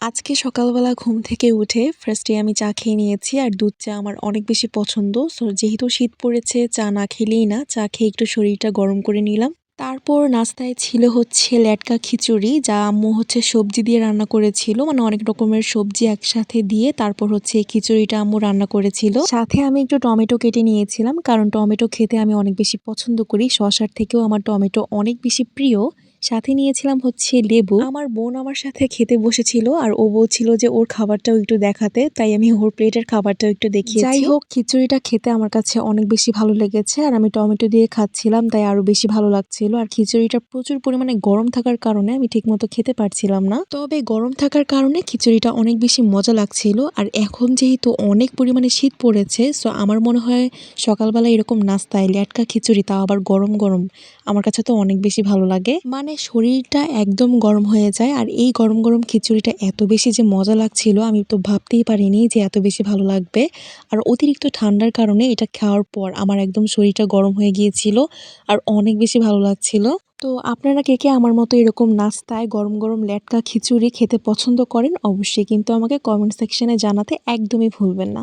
আজকে সকালবেলা ঘুম থেকে উঠে ফার্স্টে আমি চা খেয়ে নিয়েছি আর দুধ চা আমার অনেক বেশি পছন্দ। সো যেহেতু শীত পড়েছে চা না খেলেই না, চা খেয়ে একটু শরীরটা গরম করে নিলাম। তারপর নাস্তায় ছিল হচ্ছে লেটকা খিচুড়ি, যা আম্মু হচ্ছে সবজি দিয়ে রান্না করেছিল, মানে অনেক রকমের সবজি একসাথে দিয়ে তারপর হচ্ছে এই খিচুড়িটা আম্মু রান্না করেছিল। সাথে আমি একটু টমেটো কেটে নিয়েছিলাম, কারণ টমেটো খেতে আমি অনেক বেশি পছন্দ করি, শসার থেকেও আমার টমেটো অনেক বেশি প্রিয়। সাথে নিয়েছিলাম হচ্ছে লেবু। আমার বোন আমার সাথে খেতে বসেছিল আর ও বলছিল যে ওর খাবারটাও একটু দেখাতে, তাই আমি ওর প্লেটের খাবারটাও একটু দেখিয়েছি। যাই হোক, খিচুড়িটা খেতে আমার কাছে অনেক বেশি ভালো লেগেছে আর আমি টমেটো দিয়ে খাচ্ছিলাম, তাই আরো বেশি ভালো লাগছিল। আর খিচুড়িটা প্রচুর পরিমাণে গরম থাকার কারণে আমি ঠিকমতো খেতে পারছিলাম না, তবে গরম থাকার কারণে খিচুড়িটা অনেক বেশি মজা লাগছিল। আর এখন যেহেতু অনেক পরিমাণে শীত পড়েছে, সো আমার মনে হয় সকালবেলা এরকম নাস্তায় লেটকা খিচুড়ি, তাও আবার গরম গরম, আমার কাছে তো অনেক বেশি ভালো লাগে। মানে শরীরটা একদম গরম হয়ে যায়। আর এই গরম গরম খিচুড়িটা এত বেশি যে মজা লাগছিল, আমি তো ভাবতেই পারিনি যে এত বেশি ভালো লাগবে। আর অতিরিক্ত ঠান্ডার কারণে এটা খাওয়ার পর আমার একদম শরীরটা গরম হয়ে গিয়েছিল আর অনেক বেশি ভালো লাগছিল। তো আপনারা কে কে আমার মতো এরকম নাস্তায় গরম গরম লেটকা খিচুড়ি খেতে পছন্দ করেন, অবশ্যই কিন্তু আমাকে কমেন্ট সেকশনে জানাতে একদমই ভুলবেন না।